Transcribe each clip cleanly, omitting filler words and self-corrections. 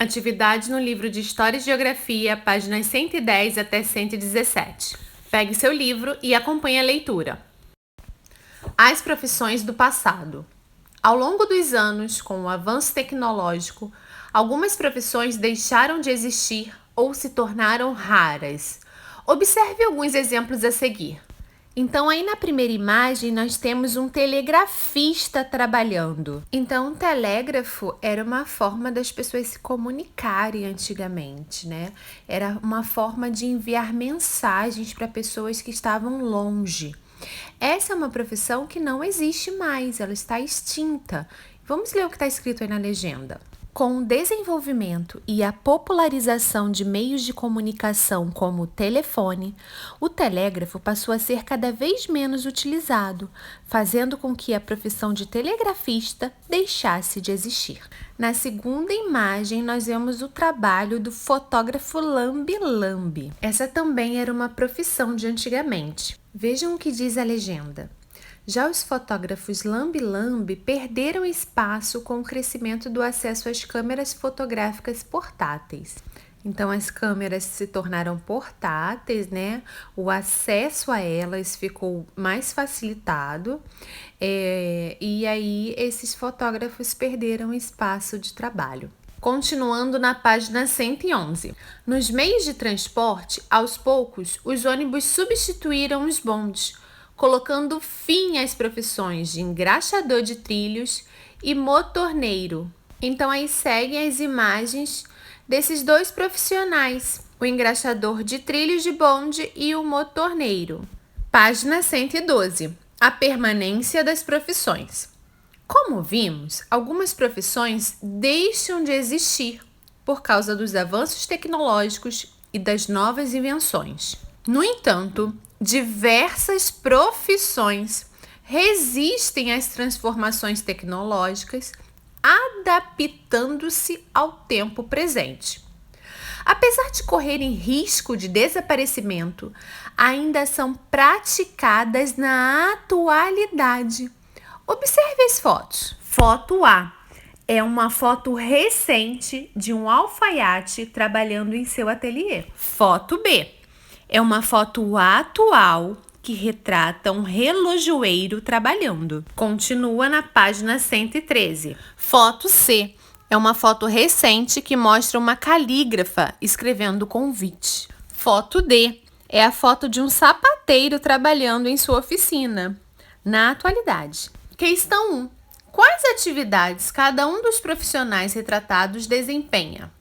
Atividade no livro de História e Geografia, páginas 110 até 117. Pegue seu livro e acompanhe a leitura. As profissões do passado. Ao longo dos anos, com o avanço tecnológico, algumas profissões deixaram de existir ou se tornaram raras. Observe alguns exemplos a seguir. Então, aí na primeira imagem, nós temos um telegrafista trabalhando. Então, o telégrafo era uma forma das pessoas se comunicarem antigamente, né? Era uma forma de enviar mensagens para pessoas que estavam longe. Essa é uma profissão que não existe mais, ela está extinta. Vamos ler o que está escrito aí na legenda. Com o desenvolvimento e a popularização de meios de comunicação como o telefone, o telégrafo passou a ser cada vez menos utilizado, fazendo com que a profissão de telegrafista deixasse de existir. Na segunda imagem, nós vemos o trabalho do fotógrafo lambe-lambe. Essa também era uma profissão de antigamente. Vejam o que diz a legenda. Já os fotógrafos lambe-lambe perderam espaço com o crescimento do acesso às câmeras fotográficas portáteis. Então, as câmeras se tornaram portáteis, né? O acesso a elas ficou mais facilitado e aí esses fotógrafos perderam espaço de trabalho. Continuando na página 111. Nos meios de transporte, aos poucos, os ônibus substituíram os bondes, colocando fim às profissões de engraxador de trilhos e motorneiro. Então, aí seguem as imagens desses dois profissionais, o engraxador de trilhos de bonde e o motorneiro. Página 112. A permanência das profissões. Como vimos, algumas profissões deixam de existir por causa dos avanços tecnológicos e das novas invenções. No entanto, diversas profissões resistem às transformações tecnológicas, adaptando-se ao tempo presente. Apesar de correrem risco de desaparecimento, ainda são praticadas na atualidade. Observe as fotos. Foto A é uma foto recente de um alfaiate trabalhando em seu ateliê. Foto B é uma foto atual que retrata um relojoeiro trabalhando. Continua na página 113. Foto C é uma foto recente que mostra uma calígrafa escrevendo convite. Foto D é a foto de um sapateiro trabalhando em sua oficina. Na atualidade. Questão 1. Quais atividades cada um dos profissionais retratados desempenha?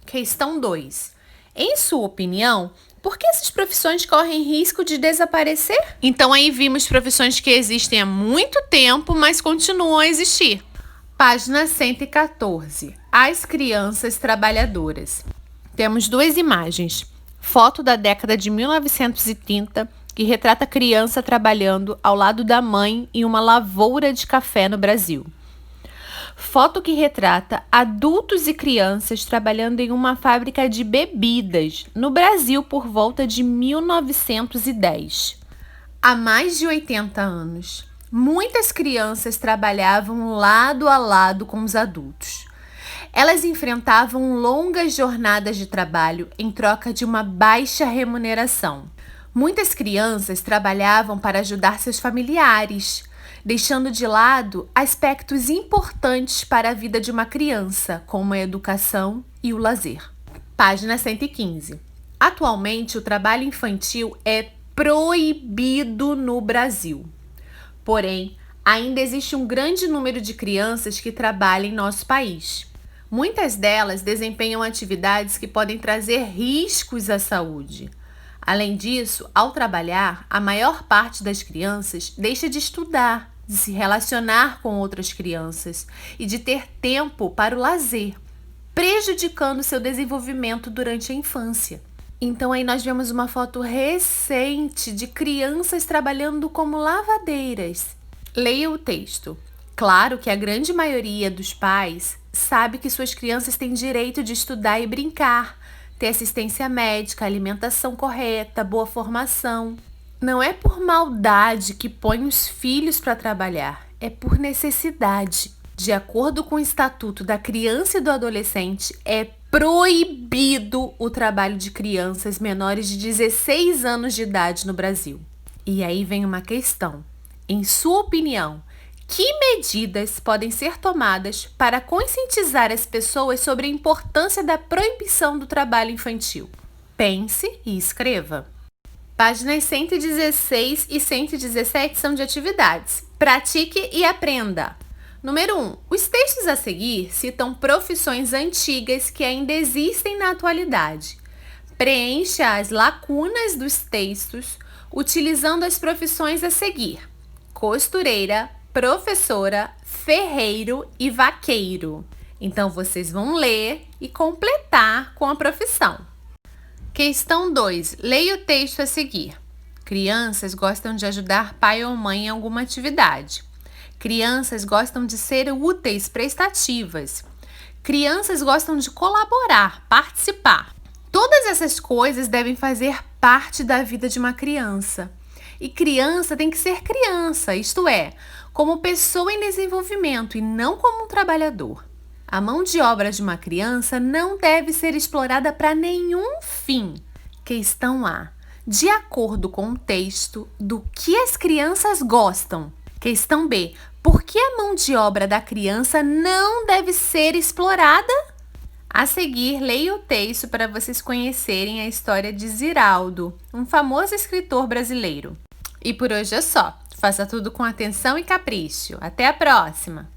Questão 2. Em sua opinião, por que essas profissões correm risco de desaparecer? Então aí vimos profissões que existem há muito tempo, mas continuam a existir. Página 114. As crianças trabalhadoras. Temos duas imagens. Foto da década de 1930, que retrata criança trabalhando ao lado da mãe em uma lavoura de café no Brasil. Foto que retrata adultos e crianças trabalhando em uma fábrica de bebidas no Brasil por volta de 1910. Há mais de 80 anos, muitas crianças trabalhavam lado a lado com os adultos. Elas enfrentavam longas jornadas de trabalho em troca de uma baixa remuneração. Muitas crianças trabalhavam para ajudar seus familiares, deixando de lado aspectos importantes para a vida de uma criança, como a educação e o lazer. Página 115. Atualmente, o trabalho infantil é proibido no Brasil. Porém, ainda existe um grande número de crianças que trabalham em nosso país. Muitas delas desempenham atividades que podem trazer riscos à saúde. Além disso, ao trabalhar, a maior parte das crianças deixa de estudar, de se relacionar com outras crianças e de ter tempo para o lazer, prejudicando seu desenvolvimento durante a infância. Então aí nós vemos uma foto recente de crianças trabalhando como lavadeiras. Leia o texto. Claro que a grande maioria dos pais sabe que suas crianças têm direito de estudar e brincar, ter assistência médica, alimentação correta, boa formação. Não é por maldade que põe os filhos para trabalhar, é por necessidade. De acordo com o Estatuto da Criança e do Adolescente, é proibido o trabalho de crianças menores de 16 anos de idade no Brasil. E aí vem uma questão. Em sua opinião, que medidas podem ser tomadas para conscientizar as pessoas sobre a importância da proibição do trabalho infantil? Pense e escreva. Páginas 116 e 117 são de atividades. Pratique e aprenda. Número 1. Os textos a seguir citam profissões antigas que ainda existem na atualidade. Preencha as lacunas dos textos utilizando as profissões a seguir: costureira, professora, ferreiro e vaqueiro. Então, vocês vão ler e completar com a profissão. Questão 2. Leia o texto a seguir. Crianças gostam de ajudar pai ou mãe em alguma atividade. Crianças gostam de ser úteis, prestativas. Crianças gostam de colaborar, participar. Todas essas coisas devem fazer parte da vida de uma criança. E criança tem que ser criança, isto é, como pessoa em desenvolvimento e não como um trabalhador. A mão de obra de uma criança não deve ser explorada para nenhum fim. Questão A. De acordo com o texto, do que as crianças gostam? Questão B. Por que a mão de obra da criança não deve ser explorada? A seguir, leia o texto para vocês conhecerem a história de Ziraldo, um famoso escritor brasileiro. E por hoje é só. Faça tudo com atenção e capricho. Até a próxima!